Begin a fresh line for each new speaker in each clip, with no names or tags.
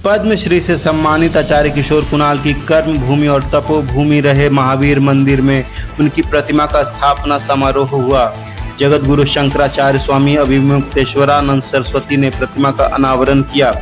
पद्मश्री से सम्मानित आचार्य किशोर कुणाल की कर्म भूमि और तपोभूमि रहे महावीर मंदिर में उनकी प्रतिमा का स्थापना समारोह हुआ। जगत गुरु शंकराचार्य स्वामी अभिमुक्तेश्वरानंद सरस्वती ने प्रतिमा का अनावरण किया।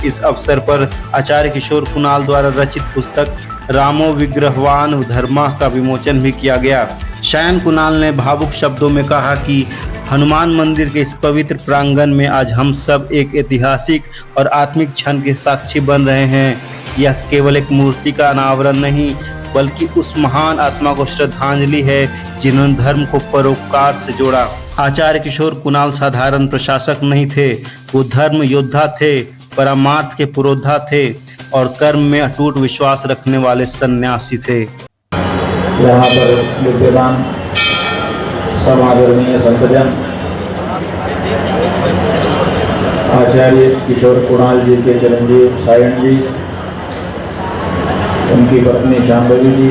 इस अवसर पर आचार्य किशोर कुणाल द्वारा रचित पुस्तक रामो विग्रहवान धर्मः का विमोचन भी किया गया। शायन कुणाल ने भावुक शब्दों में कहा कि हनुमान मंदिर के इस पवित्र प्रांगण में आज हम सब एक ऐतिहासिक और आत्मिक क्षण के साक्षी बन रहे हैं। यह केवल एक मूर्ति का अनावरण नहीं, बल्कि उस महान आत्मा को श्रद्धांजलि है जिन्होंने धर्म को परोपकार से जोड़ा। आचार्य किशोर कुणाल साधारण प्रशासक नहीं थे, वो धर्म योद्धा थे, परमार्थ के पुरोधा थे और कर्म में अटूट विश्वास रखने वाले सन्यासी थे।
यहाँ पर विद्यमान समादरणीय संतजन आचार्य किशोर कुणाल जी के चिरंजीव सायन जी, उनकी पत्नी शांभवी जी,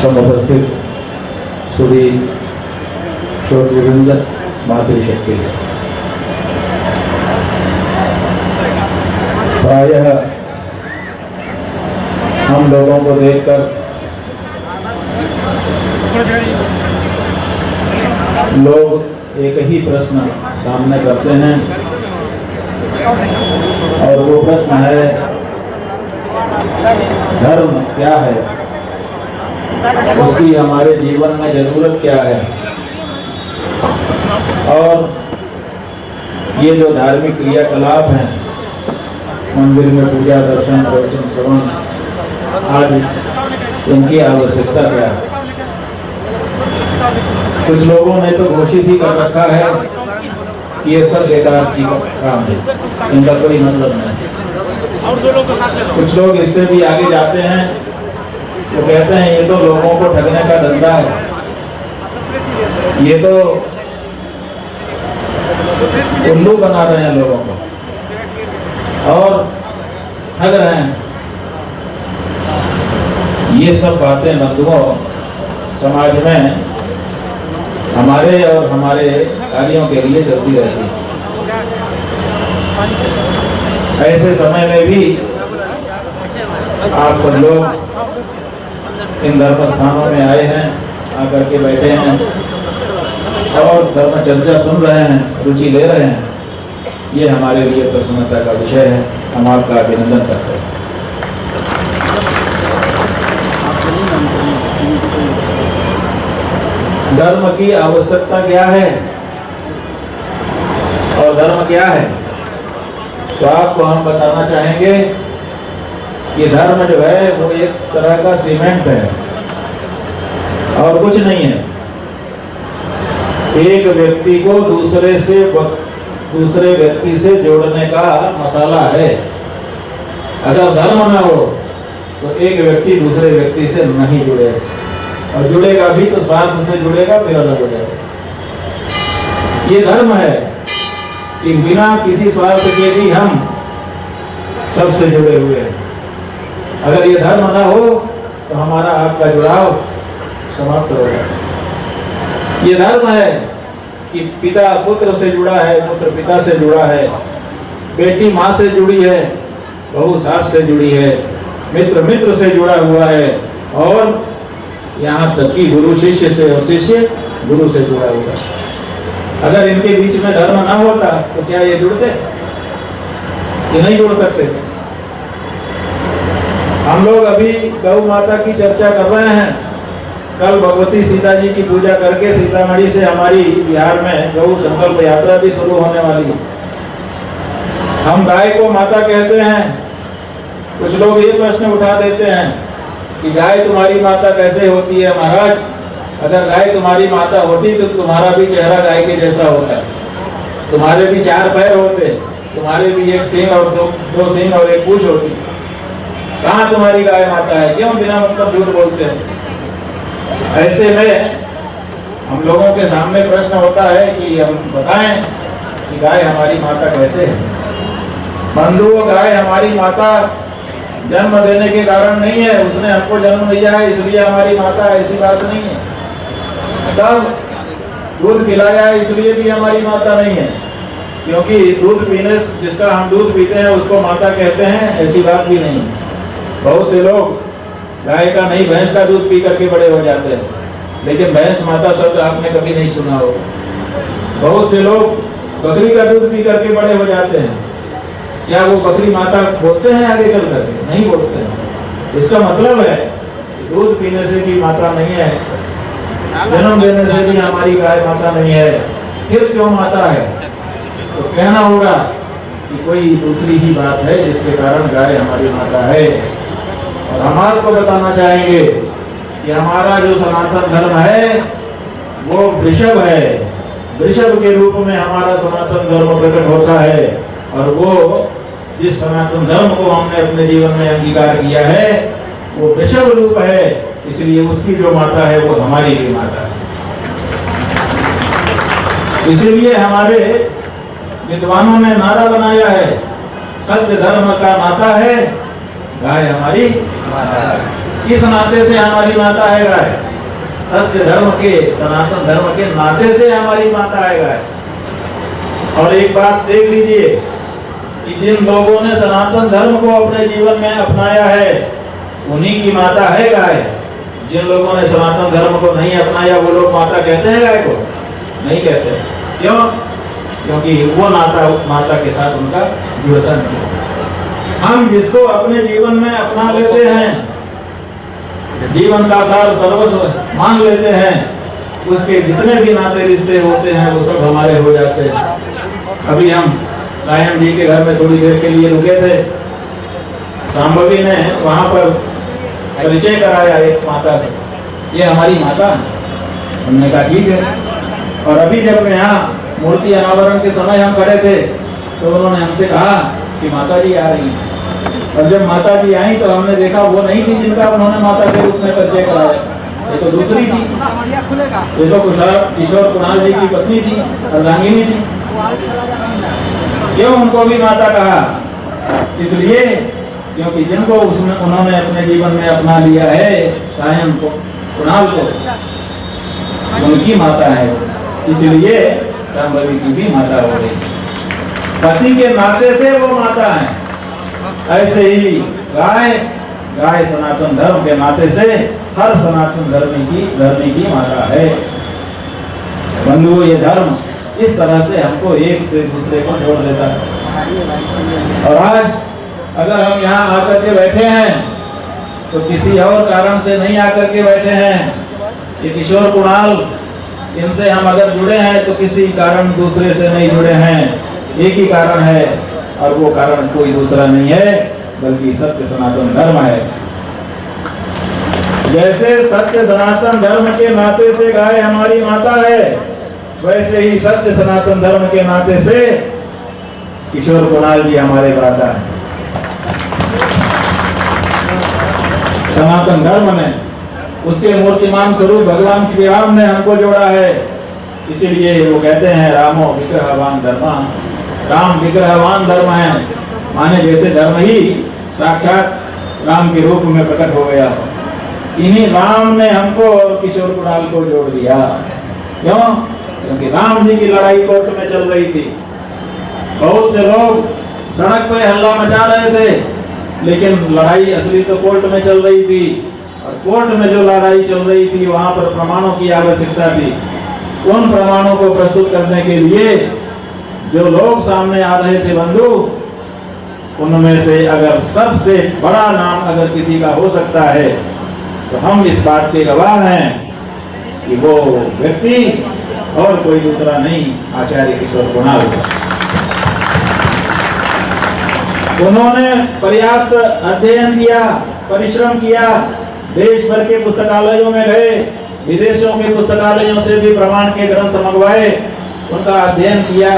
समुपस्थित सुधी श्रोतृवृंद, मातृशक्ति, प्रायः हम लोगों को देखकर लोग एक ही प्रश्न सामने करते हैं और वो प्रश्न है, धर्म क्या है, उसकी हमारे जीवन में जरूरत क्या है। और ये जो धार्मिक क्रियाकलाप हैं, मंदिर में पूजा, दर्शन, प्रवचन, श्रवण आदि, इनकी आवश्यकता क्या है। कुछ लोगों ने तो घोषित ही कर रखा है कि ये सब बेकार की काम है, इनका कोई मतलब नहीं। कुछ लोग इससे भी आगे जाते हैं, वो कहते हैं ये तो लोगों को ठगने का धंधा है, ये तो उल्लू बना रहे हैं लोगों को और ठग रहे हैं। ये सब बातें बंधुओं समाज में हमारे और हमारे कार्यों के लिए चलती रहती है। ऐसे समय में भी आप सब लोग इन धर्म स्थानों में आए हैं, आकर के बैठे हैं और धर्म चर्चा सुन रहे हैं, रुचि ले रहे हैं, ये हमारे लिए प्रसन्नता का विषय है। हम आपका अभिनंदन करते हैं। धर्म की आवश्यकता क्या है और धर्म क्या है, तो आपको हम बताना चाहेंगे कि धर्म जो है वो एक तरह का सीमेंट है और कुछ नहीं है। एक व्यक्ति को दूसरे व्यक्ति से जोड़ने का मसाला है। अगर धर्म न हो तो एक व्यक्ति दूसरे व्यक्ति से नहीं जुड़े, और जुड़ेगा भी तो स्वार्थ से जुड़ेगा, फिर अलग हो जाएगा। ये धर्म है कि बिना किसी स्वार्थ के भी हम सबसे जुड़े हुए हैं। अगर ये धर्म ना हो तो हमारा आपका जुड़ाव समाप्त हो जाएगा। ये धर्म है कि पिता पुत्र से जुड़ा है, पुत्र पिता से जुड़ा है, बेटी माँ से जुड़ी है, बहू सास से जुड़ी है, मित्र मित्र से जुड़ा हुआ है, और यहाँ तक कि गुरु शिष्य से और शिष्य गुरु से जुड़ा हुआ है। अगर इनके बीच में धर्म ना होता तो क्या ये जुड़ते? ये नहीं जुड़ सकते। हम लोग अभी गौ माता की चर्चा कर रहे हैं। कल भगवती सीता जी की पूजा करके सीतामढ़ी से हमारी बिहार में गौ संकल्प यात्रा भी शुरू होने वाली है। हम गाय को माता कहते हैं। कुछ लोग ये प्रश्न उठा देते हैं कि गाय तुम्हारी माता कैसे होती है महाराज? अगर गाय तुम्हारी माता होती तो तुम्हारा भी चेहरा गाय के जैसा होता, तुम्हारे भी 4 पैर होते, तुम्हारे भी 1 सींग और दो सींग और 1 पूंछ होती। कहाँ तुम्हारी गाय माता है? क्यों बिना मतलब झूठ बोलते हैं? ऐसे में हम लोगों के सामने प्रश्न होता है कि हम बताएं कि गाय हमारी माता कैसे है। बंधुओं, गाय हमारी माता जन्म देने के कारण नहीं है, उसने हमको जन्म दिया है इसलिए हमारी माता, ऐसी बात नहीं है। तब दूध पिलाया है इसलिए भी हमारी माता नहीं है। क्योंकि दूध पीने जिसका हम दूध पीते हैं उसको माता कहते हैं, ऐसी बात भी नहीं। बहुत से लोग गाय का नहीं भैंस का दूध पी करके बड़े हो जाते हैं, लेकिन भैंस माता शब्द आपने कभी नहीं सुना हो। बहुत से लोग बकरी का दूध पी करके बड़े हो जाते हैं, क्या वो बकरी माता बोलते हैं आगे चल करके? नहीं बोलते हैं। इसका मतलब है दूध पीने से भी माता नहीं है, जन्म देने से भी हमारी गाय माता नहीं है, फिर क्यों माता है? तो कहना होगा कि कोई दूसरी ही बात है जिसके कारण गाय हमारी माता है। और हम आपको बताना चाहेंगे कि हमारा जो सनातन धर्म है वो वृषभ है। वृषभ के रूप में हमारा सनातन धर्म प्रकट होता है, और वो जिस सनातन धर्म को हमने अपने जीवन में अंगीकार किया है वो वृषभ रूप है, इसलिए उसकी जो माता है वो हमारी भी माता है। इसीलिए हमारे विद्वानों ने नारा बनाया है, सत्य धर्म का नाता है गाय हमारी माता है। किस नाते से हमारी माता है गाय? सत्य धर्म के, सनातन धर्म के नाते से हमारी माता है गाय। और एक बात देख लीजिए कि जिन लोगों ने सनातन धर्म को अपने जीवन में अपनाया है उन्हीं की माता है गाय। जिन लोगों ने सनातन धर्म को नहीं अपनाया वो लोग माता कहते हैं गाय को? नहीं कहते। क्यों? क्योंकि वो माता के साथ उनका जुड़ता नहीं। हम जिसको अपने जीवन में अपना लेते हैं, जीवन का सार सर्वस्व मान लेते हैं, उसके जितने भी नाते रिश्ते होते हैं वो सब हमारे हो जाते हैं। अभी हम सायन जी के घर में थोड़ी देर के लिए रुके थे, शांभवी ने वहां पर परिचय कराया एक माता से, ये हमारी माता है। हमने कहा ठीक है। और अभी जब यहाँ मूर्ति अनावरण के समय हम खड़े थे तो उन्होंने हमसे कहा कि माता जी आ रही हैं। और जब माता जी आई तो हमने देखा वो नहीं थी जिनका उन्होंने माता के रूप में परिचय कराया, ये तो दूसरी थी। ये तो किशोर कुणाल जी की पत्नी थी, अर्धांगिनी थी। क्यों उनको भी माता कहा? इसलिए क्योंकि जिनको उसमें उन्होंने अपने जीवन में अपना लिया है, सायन को, कुणाल को, उनकी माता है, इसलिए शांभवी की भी माता हो गई। पति के नाते से वो माता है। ऐसे ही गाय सनातन धर्म के नाते से हर सनातन धर्मी की माता है। बंधुओं, ये धर्म इस तरह से हमको एक से दूसरे को जोड़ देता है। और आज अगर हम यहाँ आकर के बैठे हैं तो किसी और कारण से नहीं आकर के बैठे हैं। ये किशोर कुणाल, इनसे हम अगर जुड़े हैं तो किसी कारण दूसरे से नहीं जुड़े हैं, एक ही कारण है, और वो कारण कोई दूसरा नहीं है बल्कि सत्य सनातन धर्म है। जैसे सत्य सनातन धर्म के नाते से गाय हमारी माता है, वैसे ही सत्य सनातन धर्म के नाते से किशोर कुणाल जी हमारे भ्राता है। सनातन धर्म ने, उसके मूर्तिमान स्वरूप भगवान श्री राम ने हमको जोड़ा है। इसीलिए वो कहते हैं रामो विग्रहवान धर्म। राम विग्रहवान धर्म है, माने जैसे धर्म ही साक्षात राम के रूप में प्रकट हो गया। इन्हीं राम ने हमको और किशोर कुणाल को जोड़ दिया। क्यों? क्योंकि राम जी की लड़ाई कोर्ट में चल रही थी। बहुत से लोग सड़क पे हल्ला मचा रहे थे, लेकिन लड़ाई असली तो कोर्ट में चल रही थी। और कोर्ट में जो लड़ाई चल रही थी वहां पर प्रमाणों की आवश्यकता थी। उन प्रमाणों को प्रस्तुत करने के लिए जो लोग सामने आ रहे थे बंधु, उनमें से अगर सबसे बड़ा नाम अगर किसी का हो सकता है तो हम इस बात के गवाह हैं कि वो व्यक्ति और कोई दूसरा नहीं, आचार्य किशोर कुणाल। उन्होंने पर्याप्त अध्ययन किया, परिश्रम किया, देश भर के पुस्तकालयों में गए, विदेशों के पुस्तकालयों से भी प्रमाण के ग्रंथ मंगवाए, उनका अध्ययन किया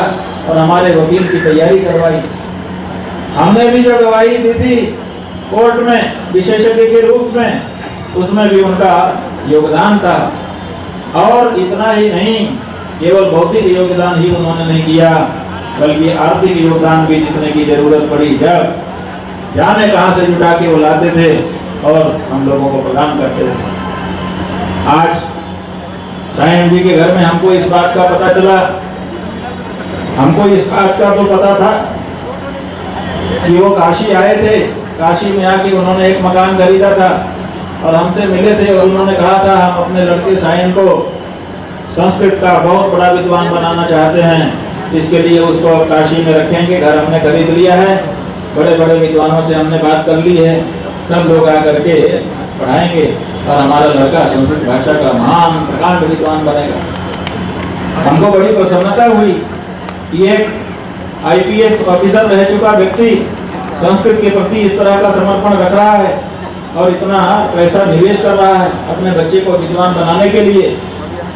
और हमारे वकील की तैयारी करवाई। हमने भी जो गवाही दी थी कोर्ट में विशेषज्ञ के रूप में, उसमें भी उनका योगदान था। और इतना ही नहीं, केवल भौतिक योगदान ही उन्होंने नहीं किया, बल्कि आर्थिक योगदान भी जितने की जरूरत पड़ी, जब जाने कहां से जुटा के वो लाते थे और हम लोगों को प्रदान करते थे। आज सायन जी के घर में हमको इस बात का पता चला हमको इस बात का तो पता था कि वो काशी आए थे, काशी में आके उन्होंने एक मकान खरीदा था और हमसे मिले थे और उन्होंने कहा था हम अपने लड़के साइन को संस्कृत का बहुत बड़ा विद्वान बनाना चाहते हैं, इसके लिए उसको काशी में रखेंगे। घर हमने खरीद लिया है, बड़े बड़े विद्वानों से हमने बात कर ली है, सब लोग आकर के पढ़ाएंगे और हमारा लड़का संस्कृत भाषा का महान प्रकांड विद्वान बनेगा। हमको बड़ी प्रसन्नता हुई कि एक IPS ऑफिसर रह चुका व्यक्ति संस्कृत के प्रति इस तरह का समर्पण रख रहा है और इतना पैसा निवेश कर रहा है अपने बच्चे को विद्वान बनाने के लिए।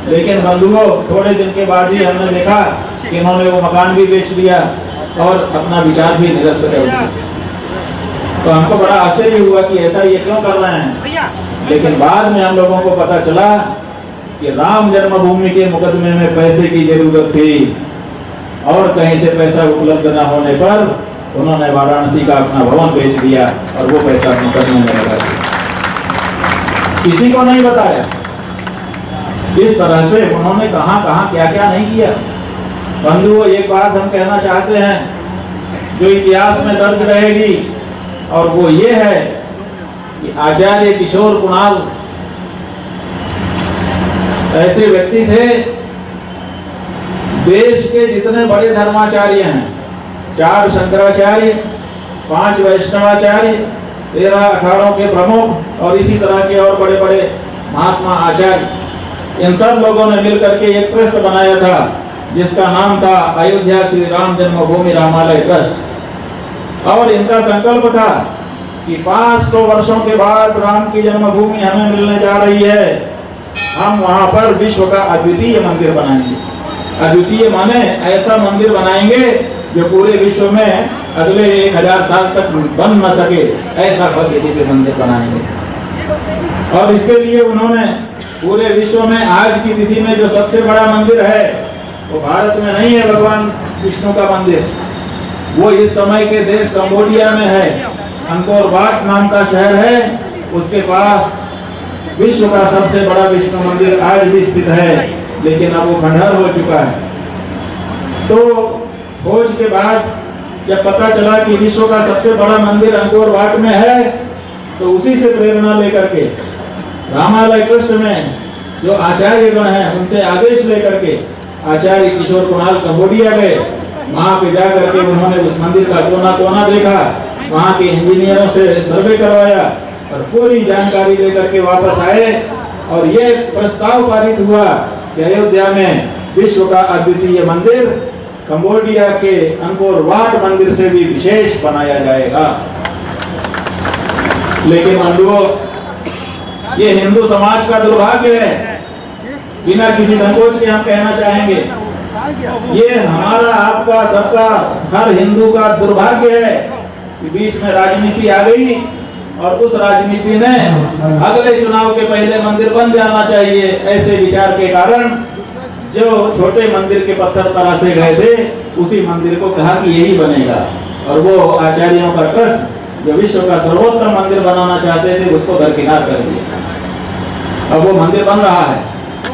लेकिन बंधुओं, थोड़े दिन के बाद ही हमने देखा कि इन्होंने वो मकान भी बेच दिया और अपना विचार भी निरस्त कर दिया। तो हमको बड़ा आश्चर्य हुआ कि ऐसा ये क्यों कर रहे हैं। लेकिन बाद में हम लोगों को पता चला कि राम जन्मभूमि के मुकदमे में पैसे की जरूरत थी और कहीं से पैसा उपलब्ध न होने पर उन्होंने वाराणसी का अपना भवन बेच दिया और वो पैसा मुकदमे में लगा दिया। किसी को नहीं बताया। इस तरह से उन्होंने कहां कहां क्या क्या नहीं किया। बंधुओं, एक बात हम कहना चाहते हैं जो इतिहास में दर्ज रहेगी, और वो ये है कि आचार्य किशोर कुणाल ऐसे व्यक्ति थे, देश के जितने बड़े धर्माचार्य हैं, 4 शंकराचार्य, 5 वैष्णवाचार्य, 13 अखाड़ों के प्रमुख और इसी तरह के और बड़े बड़े महात्मा आचार्य, इन सब लोगों ने मिलकर के एक ट्रस्ट बनाया था जिसका नाम था अयोध्या श्री राम जन्मभूमि रामालय ट्रस्ट। और इनका संकल्प था कि 500 वर्षों के बाद राम की जन्मभूमि हमें मिलने जा रही है, हम वहां पर विश्व का अद्वितीय मंदिर बनाएंगे। अद्वितीय माने ऐसा मंदिर बनाएंगे जो पूरे विश्व में अगले 1000 साल तक बन न सके, ऐसा भव्य दिव्य मंदिर बनाएंगे। और इसके लिए उन्होंने पूरे विश्व में आज की तिथि में जो सबसे बड़ा मंदिर है वो भारत में नहीं है, भगवान विष्णु का मंदिर, वो इस समय के देश कंबोडिया में है। अंकोर वाट नाम का शहर है, उसके पास विश्व का सबसे बड़ा विष्णु मंदिर आज भी स्थित है, लेकिन अब वो खंडहर हो चुका है। तो खोज के बाद जब पता चला कि विश्व का सबसे बड़ा मंदिर अंकोर वाट में है, तो उसी से प्रेरणा लेकर के रामालय ट्रस्ट में जो आचार्यगण हैं उनसे आदेश लेकर के आचार्य किशोर कुणाल कंबोडिया गए। वहां पे जाकर के उन्होंने उस मंदिर का कोना कोना देखा, वहां के इंजीनियरों से सर्वे करवाया और पूरी जानकारी लेकर के वापस आए और ये प्रस्ताव पारित हुआ कि अयोध्या में विश्व का अद्वितीय मंदिर कंबोडिया के अंकोर वाट मंदिर से भी विशेष बनाया जाएगा। लेकिन बंधुओं, ये हिंदू समाज का दुर्भाग्य है, बिना किसी संकोच के हम कहना चाहेंगे, ये हमारा आपका सबका हर हिंदू का दुर्भाग्य है कि बीच में राजनीति आ गई और उस राजनीति ने अगले चुनाव के पहले मंदिर बन जाना चाहिए ऐसे विचार के कारण जो छोटे मंदिर के पत्थर तराशे गए थे उसी मंदिर को कहा कि यही बनेगा, और वो आचार्यों का ट्रस्ट जो विश्व का सर्वोत्तम मंदिर बनाना चाहते थे उसको दरकिनार कर दिया। अब वो मंदिर बन रहा है,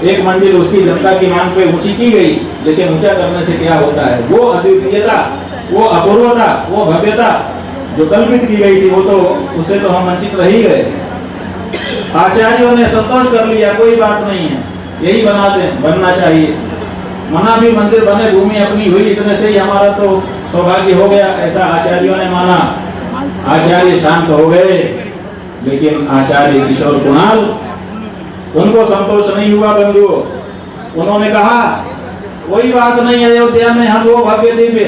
एक मंदिर उसकी जनता की मांग पे ऊंची की गई, लेकिन ऊंचा करने से क्या होता है, वो अद्वितीयता, वो अपूर्वता, वो भव्यता जो कल्पित की गई थी वो तो उससे तो हम वंचित रह ही गए। आचार्यों ने संतोष कर लिया, कोई बात नहीं है, यही बनना चाहिए, मना भी मंदिर बने, भूमि अपनी हुई, इतने से ही हमारा तो सौभाग्य हो गया, ऐसा आचार्यों ने माना। आचार्य शांत हो गए, लेकिन आचार्य किशोर कुणाल उनको संतोष नहीं हुआ। बंधुओं, उन्होंने कहा कोई बात नहीं, अयोध्या में हम वो भव्य दिव्य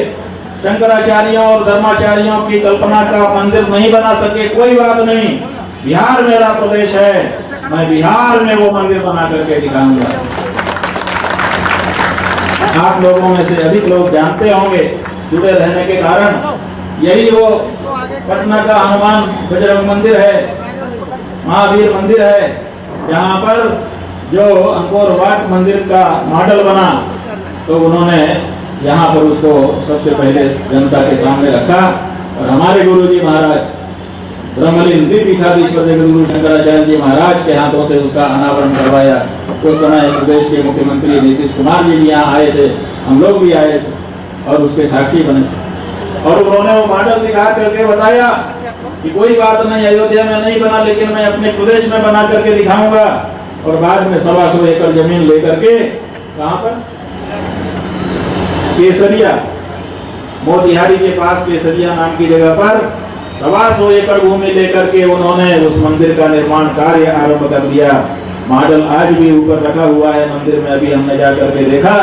शंकराचार्यों और धर्माचार्यों की कल्पना का मंदिर नहीं बना सके, कोई बात नहीं, बिहार मेरा प्रदेश है, मैं बिहार में वो मंदिर बना करके दिखाऊंगा। आप लोगों में से अधिक लोग जानते होंगे, जुड़े रहने के कारण, यही वो पटना का हनुमान बजरंग मंदिर है, महावीर मंदिर है, जहाँ पर जो अंकोर वाट मंदिर का मॉडल बना, तो उन्होंने यहाँ पर उसको सबसे पहले जनता के सामने रखा और हमारे गुरुजी महाराज ब्रह्मलीन द्विपीठाधीश्वर गुरु शंकराचार्य जी महाराज के हाथों से उसका अनावरण करवाया। उस समय प्रदेश के मुख्यमंत्री नीतीश कुमार जी भी यहाँ आए थे, हम लोग भी आए थे, और उसके साक्षी बने। और उन्होंने वो मॉडल दिखा करके बताया कि कोई बात नहीं, अयोध्या में नहीं बना लेकिन मैं अपने प्रदेश में बना करके दिखाऊंगा। और बाद में 125 एकड़ जमीन लेकर के कहाँ पर, केसरिया, मोतिहारी के पास केसरिया नाम की जगह पर 125 एकड़ भूमि लेकर के उन्होंने उस मंदिर का निर्माण कार्य आरंभ कर दिया। मॉडल आज भी ऊपर रखा हुआ है मंदिर में, अभी हमने जा करके देखा।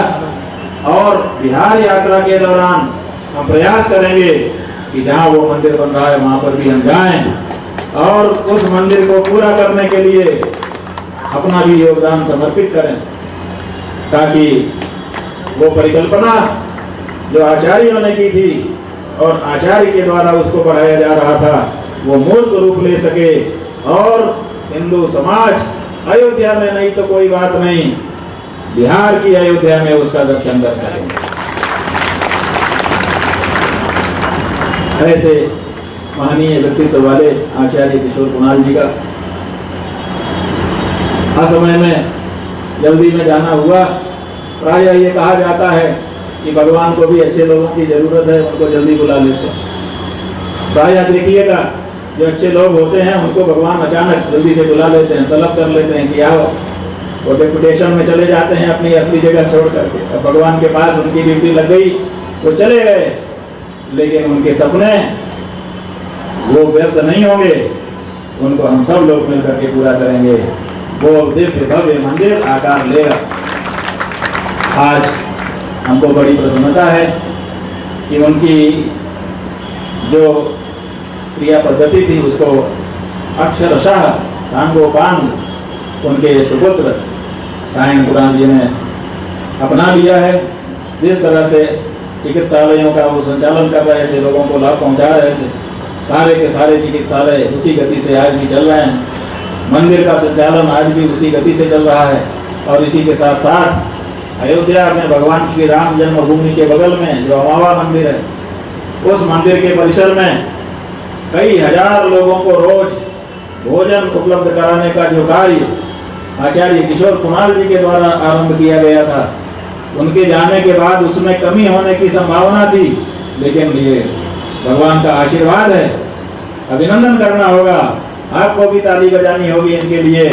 और बिहार यात्रा के दौरान हम प्रयास करेंगे कि जहाँ वो मंदिर बन रहा है वहाँ पर भी हम जाएं और उस मंदिर को पूरा करने के लिए अपना भी योगदान समर्पित करें, ताकि वो परिकल्पना जो आचार्यों ने की थी और आचार्य के द्वारा उसको बढ़ाया जा रहा था वो मूर्त रूप ले सके और हिंदू समाज अयोध्या में नहीं तो कोई बात नहीं, बिहार की अयोध्या में उसका दर्शन कर सके। ऐसे महनीय व्यक्तित्व वाले आचार्य किशोर कुणाल जी का असमय में जल्दी में जाना हुआ। प्रायः ये कहा जाता है कि भगवान को भी अच्छे लोगों की जरूरत है, उनको जल्दी बुला लेते हैं। प्रायः देखिएगा जो अच्छे लोग होते हैं उनको भगवान अचानक जल्दी से बुला लेते हैं, तलब कर लेते हैं कि आओ। वो डेपुटेशन में चले जाते हैं अपनी असली जगह छोड़ करके। अब भगवान के पास उनकी ड्यूटी लग गई, वो चले गए, लेकिन उनके सपने वो व्यर्थ नहीं होंगे, उनको हम सब लोग मिलकर के पूरा करेंगे। वो दिव्य भव्य मंदिर आकार लेगा। आज हमको बड़ी प्रसन्नता है कि उनकी जो क्रिया पद्धति थी उसको अक्षरशः सांगोपांग उनके सुपुत्र सायन कुणाल जी ने अपना लिया है। जिस तरह से चिकित्सालयों का वो संचालन कर रहे थे, लोगों को लाभ पहुंचा रहे थे, सारे के सारे चिकित्सालय उसी गति से आज भी चल रहे हैं। मंदिर का संचालन आज भी उसी गति से चल रहा है। और इसी के साथ साथ अयोध्या में भगवान श्री राम जन्मभूमि के बगल में जो अमावा मंदिर है, उस मंदिर के परिसर में कई हजार लोगों को रोज भोजन उपलब्ध कराने का जो कार्य आचार्य किशोर कुणाल जी के द्वारा आरंभ किया गया था, उनके जाने के बाद उसमें कमी होने की संभावना थी, लेकिन ये भगवान का आशीर्वाद है। अभिनंदन करना होगा, आपको भी ताली बजानी होगी इनके लिए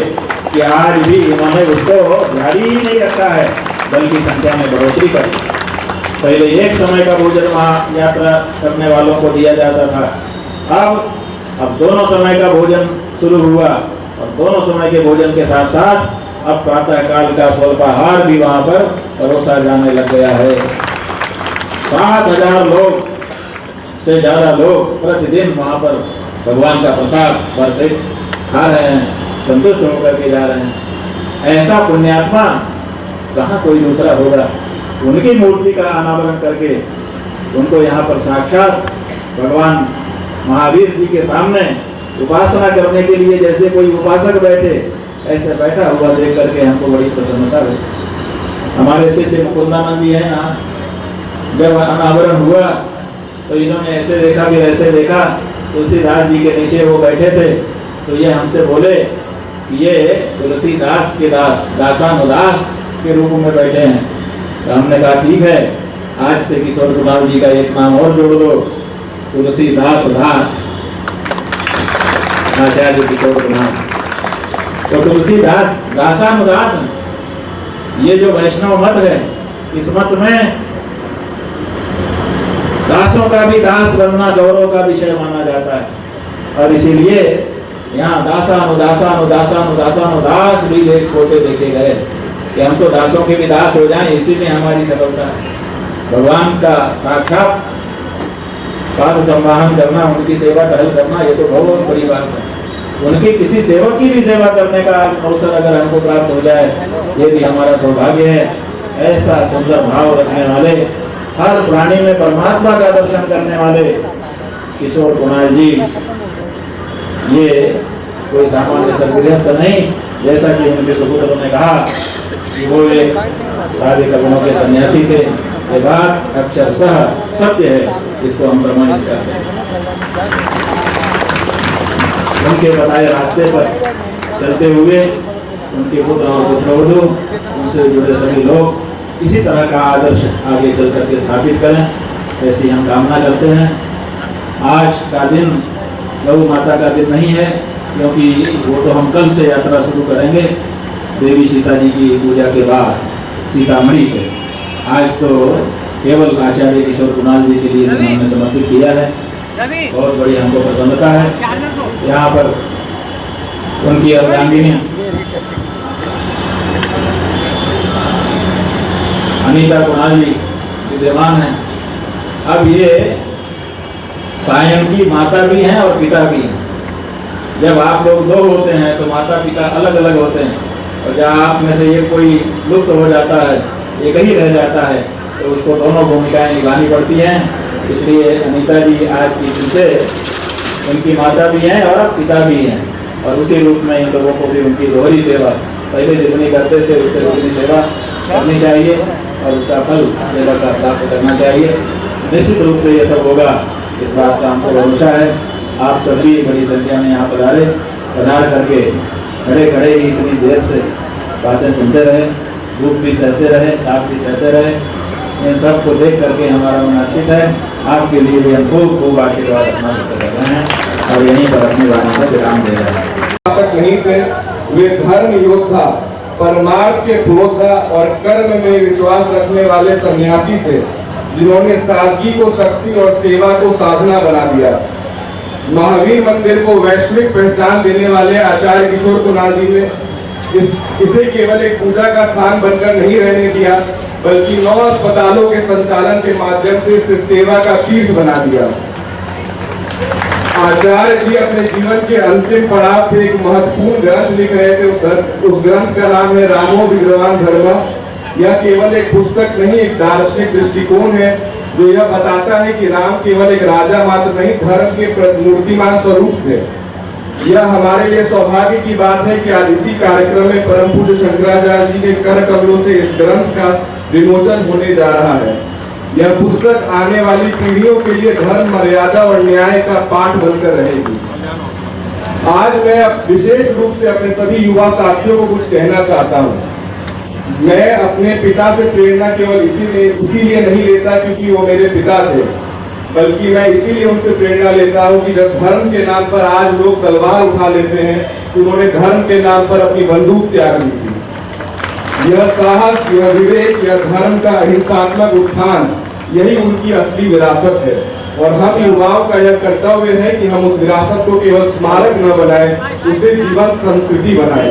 कि आज भी इन्होंने उसको जारी ही नहीं रखा है, बल्कि संख्या में बढ़ोतरी कर। पहले एक समय का भोजन वहाँ यात्रा करने वालों को दिया जाता था, अब दोनों समय का भोजन शुरू हुआ और दोनों समय के भोजन के साथ साथ अब प्रातः काल का स्वल्पाहार भी वहाँ पर परोसा जाने लग गया है। 7,000 लोग से ज़्यादा लोग प्रतिदिन वहाँ पर भगवान का प्रसाद भरपेट खा रहे हैं, संतुष्ट होकर के जा रहे हैं। ऐसा पुण्यात्मा कहाँ कोई दूसरा होगा। उनकी मूर्ति का अनावरण करके उनको यहाँ पर साक्षात भगवान महावीर जी के सामने उपासना करने के लिए जैसे कोई उपासक बैठे, ऐसे बैठा हुआ देख करके हमको बड़ी प्रसन्नता हुई। हमारे शिष्य मुकुंदानंद जी है ना, जब अनावरण हुआ तो इन्होंने ऐसे देखा फिर ऐसे देखा, तुलसीदास जी के नीचे वो बैठे थे, तो ये हमसे बोले कि ये तुलसीदास के दास दासानुदास के रूप में बैठे हैं। तो हमने कहा ठीक है, आज से किशोर कुणाल जी का एक नाम और जोड़ दो, तुलसीदास दास आचार्य किशोर कुणाल। तो तुलसीदास दासानुदास, ये जो वैष्णव मत है, इस मत में दासों का भी दास बनना गौरव का विषय माना जाता है। और इसीलिए यहाँ दासानुदास भी होते देखे गए कि हम तो दासों के भी दास हो जाएं, इसी में हमारी सफलता है। भगवान का साक्षात पाद संवाहन करना, उनकी सेवा टहल करना, ये तो बहुत बड़ी बात है। उनकी किसी सेवक की भी सेवा करने का अवसर अगर हमको प्राप्त हो जाए, ये भी हमारा सौभाग्य है। ऐसा सुंदर भाव रखने वाले, हर प्राणी में परमात्मा का दर्शन करने वाले किशोर कुणाल जी, ये कोई सामान्य सदगृहस्थ नहीं, जैसा कि उनके सुपुत्र ने कहा कि वो एक सारे कर्मों के सन्यासी थे। ये बात अक्षरशः सत्य है, इसको हम प्रमाणित करते हैं। उनके बताए रास्ते पर चलते हुए उनके पुत्र और पुत्रवधू, उनसे जुड़े सभी लोग इसी तरह का आदर्श आगे चल करके स्थापित करें, ऐसी हम कामना करते हैं। आज का दिन गौ माता का दिन नहीं है, क्योंकि वो तो हम कल से यात्रा शुरू करेंगे देवी सीता जी की पूजा के बाद सीतामढ़ी से। आज तो केवल आचार्य किशोर कुणाल जी के लिए हमने समर्पित किया है। बहुत बड़ी हमको प्रसन्नता है। यहाँ पर उनकी अर्धांगिनी अनीता कुणाल जी विद्यमान है। अब ये सायं की माता भी हैं और पिता भी हैं। जब आप लोग दो होते हैं तो माता पिता अलग अलग होते हैं, और जब आप में से ये कोई लुप्त हो जाता है, एक ही रह जाता है, तो उसको दोनों भूमिकाएं निभानी पड़ती हैं। इसलिए अनीता जी आज की से उनकी माता भी हैं और पिता भी हैं, और उसी रूप में इन लोगों को भी उनकी दोहरी सेवा पहले जितनी करते थे उससे उतनी सेवा करनी चाहिए और उसका फल सेवा का प्राप्त करना चाहिए। निश्चित रूप से ये सब होगा, इस बात का हमको भरोसा है। आप सभी बड़ी संख्या में यहाँ पधार करके खड़े खड़े ही इतनी देर से बातें सुनते रहे, धूप भी सहते रहे, ताप भी सहते रहे। इन सब को देख करके हमारा मन आश्चित है। आपके लिए भी हम खूब खूब आशीर्वाद अपना कर रहे हैं और यहीं पर अपनी वाणी को विराम दे रहे हैं।
नहीं थे, वे धर्म योद्धा, परमार्थ के प्रोद्धा और कर्म में विश्वास रखने वाले सन्यासी थे, जिन्होंने सादगी को शक्ति और सेवा को साधना बना दिया। महावीर मंदिर को वैश्विक पहचान देने वाले आचार्य किशोर कुणाल जी ने इसे केवल एक पूजा का स्थान बनकर नहीं रहने दिया, बल्कि 9 अस्पतालों के संचालन के माध्यम से इसे सेवा का तीर्थ बना दिया। आचार्य जी अपने जीवन के अंतिम पड़ाव पे एक महत्वपूर्ण ग्रंथ लिख रहे थे। उस ग्रंथ का नाम है रामो विग्रवान धर्म। यह केवल एक पुस्तक नहीं, एक दार्शनिक दृष्टिकोण है जो यह बताता है कि राम केवल एक राजा मात्र नहीं, धर्म के मूर्तिमान स्वरूप थे। यह हमारे लिए सौभाग्य की बात है कि आज इसी कार्यक्रम में परम पूज्य शंकराचार्य जी के कर कमलों से इस ग्रंथ का विमोचन होने जा रहा है। यह पुस्तक आने वाली पीढ़ियों के लिए धर्म, मर्यादा और न्याय का पाठ बनकर रहेगी। आज मैं विशेष रूप से अपने सभी युवा साथियों को कुछ कहना चाहता हूँ। मैं अपने पिता से प्रेरणा केवल इसीलिए नहीं लेता क्योंकि वो मेरे पिता थे, बल्कि मैं इसीलिए उनसे प्रेरणा लेता हूँ कि जब धर्म के नाम पर आज लोग तलवार उठा लेते हैं, तो उन्होंने धर्म के नाम पर अपनी बंदूक त्याग दी थी। यह साहस, यह विवेक, यह धर्म का अहिंसात्मक उत्थान, यही उनकी असली विरासत है। और हम युवाओं का यह कर्तव्य है कि हम उस विरासत को केवल स्मारक न बनाएं, उसे जीवंत संस्कृति बनाएं।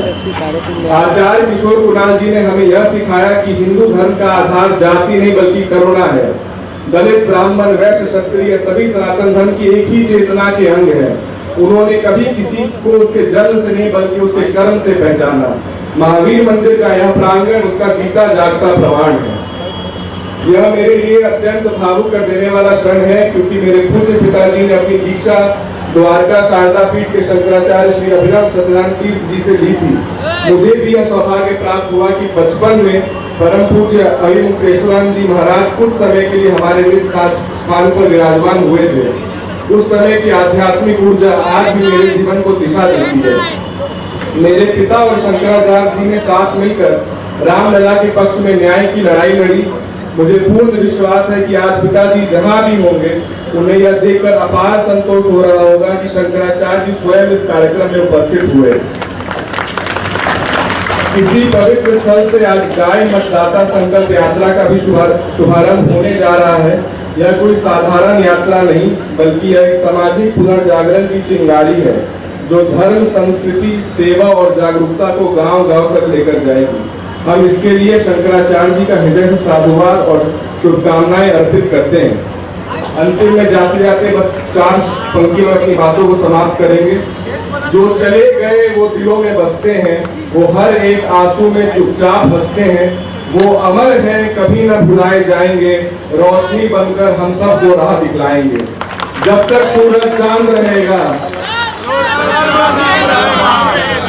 आचार्य किशोर कुणाल जी ने हमें यह सिखाया कि हिंदू धर्म का आधार जाति नहीं बल्कि करुणा है। दलित, ब्राह्मण, वैश्य, क्षत्रिय सभी सनातन धर्म की एक ही चेतना के अंग है। उन्होंने कभी किसी को उसके जन्म से नहीं बल्कि उसके कर्म से पहचाना। महावीर मंदिर का यह प्रांगण उसका जीता जागता प्रमाण है। यह मेरे लिए अत्यंत भावुक कर देने वाला क्षण है, क्योंकि मेरे पूज्य पिताजी ने अपनी दीक्षा द्वारका शारदा पीठ के शंकराचार्य श्री अभिनव सत्यनारायण तीर्थ जी से ली थी। मुझे भी यह सौभाग्य प्राप्त हुआ कि बचपन में परम पूज्य अभिमुक्तेश्वरानंद जी महाराज कुछ समय के लिए हमारे बीच स्थान पर विराजमान हुए थे। उस समय की आध्यात्मिक ऊर्जा आज भी मेरे जीवन को दिशा देती है। मेरे पिता और शंकराचार्य जी ने साथ मिलकर रामलला के पक्ष में न्याय की लड़ाई लड़ी। मुझे पूर्ण विश्वास है कि आज पिताजी जहां भी होंगे, उन्हें यह देखकर अपार संतोष हो रहा होगा कि शंकराचार्य जी स्वयं इस कार्यक्रम में उपस्थित हुए। इसी पवित्र स्थल से आज गाय मतदाता संकल्प यात्रा का भी शुभारंभ होने जा रहा है। यह कोई साधारण यात्रा नहीं, बल्कि यह एक सामाजिक पुनर्जागरण की चिंगारी है, जो धर्म, संस्कृति, सेवा और जागरूकता को गांव-गांव तक लेकर जाएगी। हम इसके लिए शंकराचार्य जी का हृदय से साधुवाद और शुभकामनाएं अर्पित करते हैं। अंतिम में जाते जाते बस 4 पंक्तियों में अपनी बातों को समाप्त करेंगे। जो चले गए वो दिलों में बसते हैं, वो हर एक आंसू में चुपचाप हंसते हैं, वो अमर हैं कभी न भुलाए जाएंगे, रोशनी बनकर हम सब को राह दिखलाएंगे। जब तक सूरज चांद रहेगा।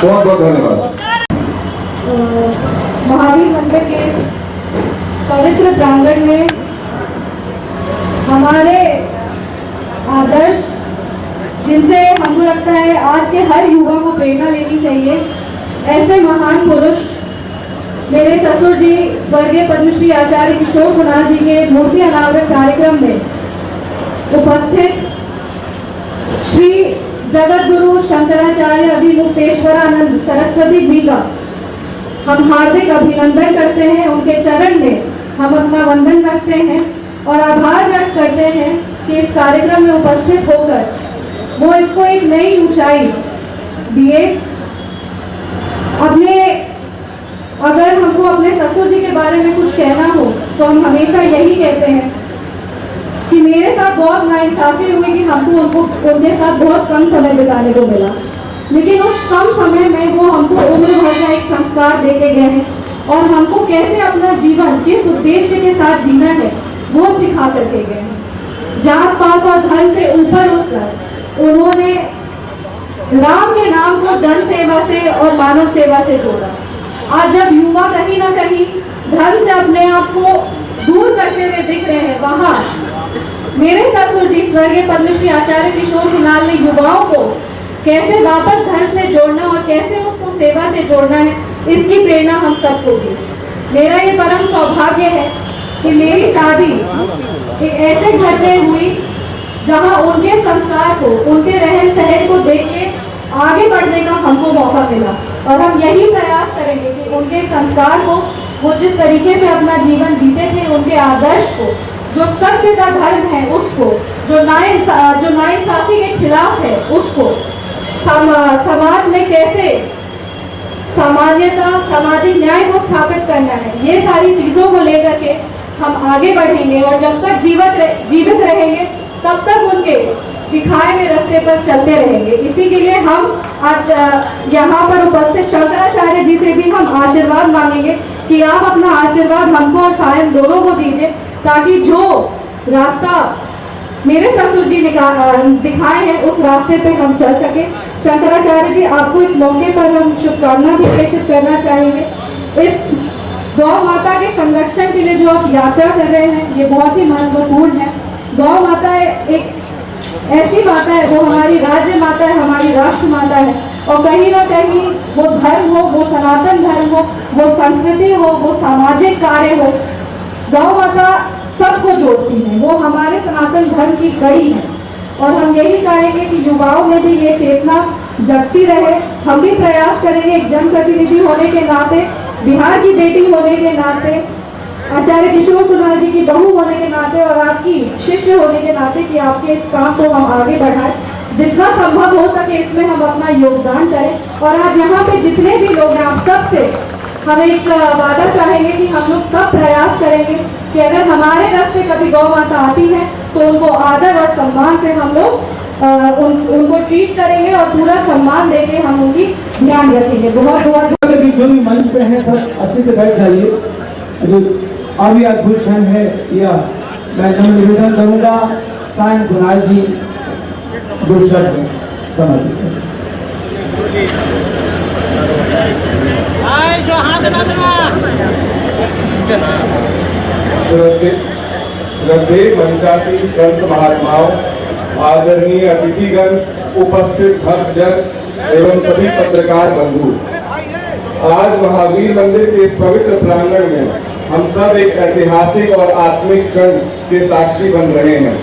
बहुत बहुत धन्यवाद।
महावीर मंदिर के इस पवित्र प्रांगण में हमारे आदर्श, जिनसे हमको लगता है आज के हर युवा को प्रेरणा लेनी चाहिए, ऐसे महान पुरुष मेरे ससुर जी स्वर्गीय पद्मश्री आचार्य किशोर कुणाल जी के मूर्ति अनावरण कार्यक्रम में उपस्थित श्री जगत गुरु शंकराचार्य अभिमुक्तेश्वरानंद सरस्वती जी का हम हार्दिक अभिनंदन करते हैं। उनके चरण में हम अपना वंदन रखते हैं और आभार व्यक्त करते हैं कि इस कार्यक्रम में उपस्थित होकर वो इसको एक नई ऊंचाई दिए। अपने अगर हमको अपने ससुर जी के बारे में कुछ कहना हो तो हम हमेशा यही कहते हैं कि मेरे साथ बहुत नाइंसाफी हुई कि हमको उनके साथ बहुत कम समय बिताने को मिला, लेकिन उस कम समय में वो हमको उम्र भर का एक संस्कार दे के गए हैं और हमको कैसे अपना जीवन किस उद्देश्य के साथ जीना है वो सिखा करके गए हैं। जात पात और धर्म से ऊपर उठकर उन्होंने राम के नाम को जन सेवा से और मानव सेवा से जोड़ा। आज जब युवा कहीं ना कहीं धर्म से अपने आप को दूर करते हुए दिख रहे हैं, वहाँ मेरे ससुर जी स्वर्गीय पद्मश्री आचार्य किशोर कुणाल ने युवाओं को कैसे वापस धर्म से जोड़ना और कैसे उसको सेवा से जोड़ना है, इसकी प्रेरणा हम सबको दी। मेरा ये परम सौभाग्य है कि मेरी शादी एक ऐसे घर में हुई जहाँ उनके संस्कार को, उनके रहन सहन को देख के आगे बढ़ने का हमको मौका मिला और हम यही प्रयास करेंगे कि उनके संस्कार को, वो जिस तरीके से अपना जीवन जीते थे, उनके आदर्श को, जो सत्य का धर्म है उसको, जो नाइंसाफी के खिलाफ है उसको, समाज में कैसे सामान्यता, सामाजिक न्याय को स्थापित करना है, ये सारी चीजों को लेकर के हम आगे बढ़ेंगे और जब तक जीवित रहेंगे तब तक उनके दिखाए हुए रास्ते पर चलते रहेंगे। इसी के लिए हम आज यहाँ पर उपस्थित शंकराचार्य जी से भी हम आशीर्वाद मांगेंगे कि आप अपना आशीर्वाद हमको और सायन दोनों को दीजिए, ताकि जो रास्ता मेरे ससुर जी दिखाए हैं उस रास्ते पे हम चल सके। शंकराचार्य जी, आपको इस मौके पर हम शुभकामना भी प्रेषित करना चाहेंगे। इस गौ माता के संरक्षण के लिए जो आप यात्रा कर रहे हैं ये बहुत ही महत्वपूर्ण है। गौ माता एक ऐसी माता है, वो हमारी राज्य माता है, हमारी राष्ट्र माता है और कहीं ना कहीं वो धर्म हो, वो सनातन धर्म हो, वो संस्कृति हो, वो सामाजिक कार्य हो, गौ माता सबको जोड़ती है। वो हमारे सनातन धर्म की कड़ी है और हम यही चाहेंगे कि युवाओं में भी ये चेतना जगती रहे। हम भी प्रयास करेंगे एक जनप्रतिनिधि होने के नाते, बिहार की बेटी होने के नाते, आचार्य किशोर कुणाल जी की बहू होने के नाते और आपकी शिष्य होने के नाते कि आपके इस काम को हम आगे बढ़ाएं, जितना संभव हो सके इसमें हम अपना योगदान करें। और आज यहाँ पे जितने भी लोग हैं, आप सबसे हम एक वादा चाहेंगे कि हम लोग सब प्रयास करेंगे कि अगर हमारे रास्ते कभी गौ माता आती है तो उनको आदर और सम्मान से हम लोग उनको ट्रीट करेंगे और पूरा सम्मान देके हम उनकी ध्यान रखेंगे। बहुत बहुत
जो भी मंच पे हैं सब अच्छे से बैठ जाइए। जो अभी अद्भुत क्षण है यह मैं निवेदन करूंगा सायन कुणाल जी दो शब्द समझ।
श्रद्धे मंचासी संत महात्माओं, आदरणीय अतिथिगण, उपस्थित भक्तजन एवं सभी पत्रकार बंधु, आज महावीर मंदिर के इस पवित्र प्रांगण में हम सब एक ऐतिहासिक और आत्मिक क्षण के साक्षी बन रहे हैं।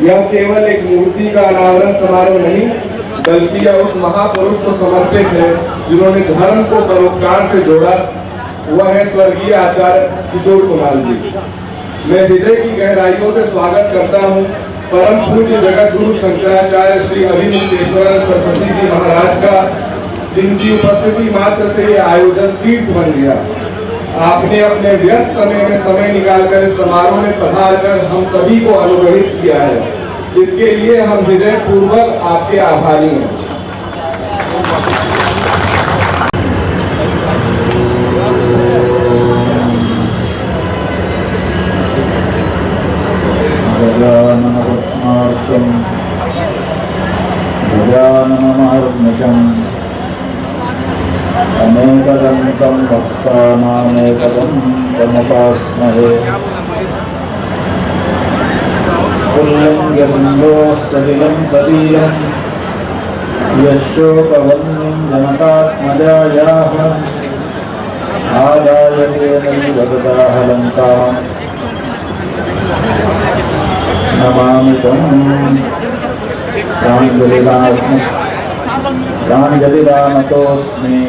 यह केवल एक मूर्ति का अनावरण समारोह नहीं, बल्कि यह उस महापुरुष को समर्पित है जिन्होंने धर्म को परोपकार से जोड़ा। वह है स्वर्गीय आचार्य किशोर कुणाल जी। मैं हृदय की गहराइयों से स्वागत करता हूँ परम पूज्य जगत गुरु शंकराचार्य श्री अभिमुक्तेश्वर सरस्वती जी महाराज का, जिनकी उपस्थिति मात्र से ये आयोजन तीर्थ बन गया। आपने अपने व्यस्त समय में समय निकालकर इस समारोह में पधार कर हम सभी को अनुग्रहित किया है। इसके लिए हम हृदय पूर्वक आपके आभारी हैं।
गजाननमहर्निशम् अनेकदन्तं भक्तानामेकदन्तमुपास्महे। पुल्लिङ्गसिन्धोः सलिलं सलीलं यशोकवह्निं जनकात्मजायाः आदाय तेन जगदाह लङ्कां नमामि तं प्राञ्जलिदानतोऽस्मि।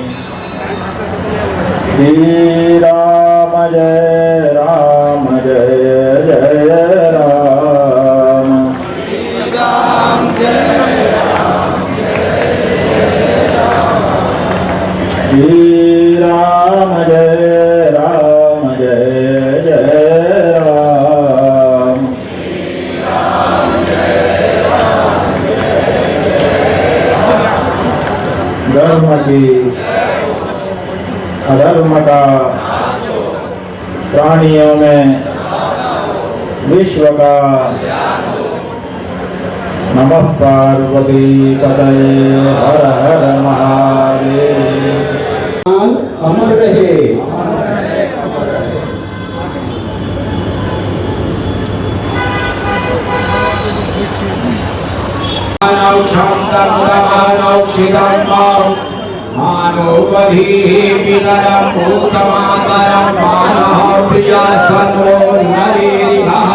श्रीराम जय राम जय जय राम। श्रीराम जय राम जय जय राम। धर्म की अधर्म का प्राणियों में विश्व का नमः पार्वती पतये हर हर महादेव।
अमर रहे। मानोपधीः पितरं भूतमातरं मानः प्रियस्तन्वो नरेरिभः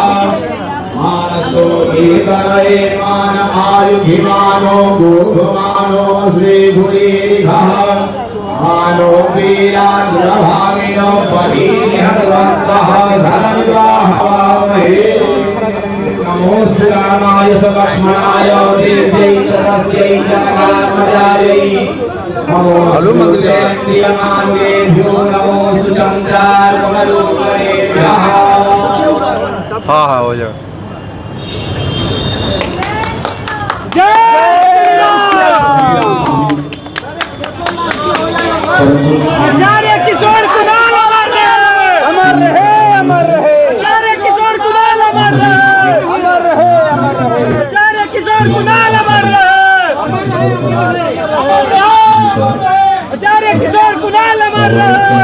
मानस्तो कीर्तनये मानमायुभिमानो गोधुमानो श्रीधुरेरिभः मानो वीरान्द्रभामिनो परीहन्वन्तः धनविवाहवामहे। नमोऽस्तु रामाय स लक्ष्मणाय देव्यै तस्यै जनकात्मजायै नमोऽस्तु रुद्रेन्द्रियमानुषेभ्यो नमोऽस्तु चन्द्रार्कमरूपिणेभ्यः।
हाँ हाँ हो जाए।
आचार्य किशोर कुणाल अमर रहे, अमर रहे, अमर रहे। आचार्य किशोर कुणाल अमर रहे, अमर रहे, अमर रहे। आचार्य किशोर कुणाल अमर रहे, आचार्य किशोर कुणाल अमर रहे।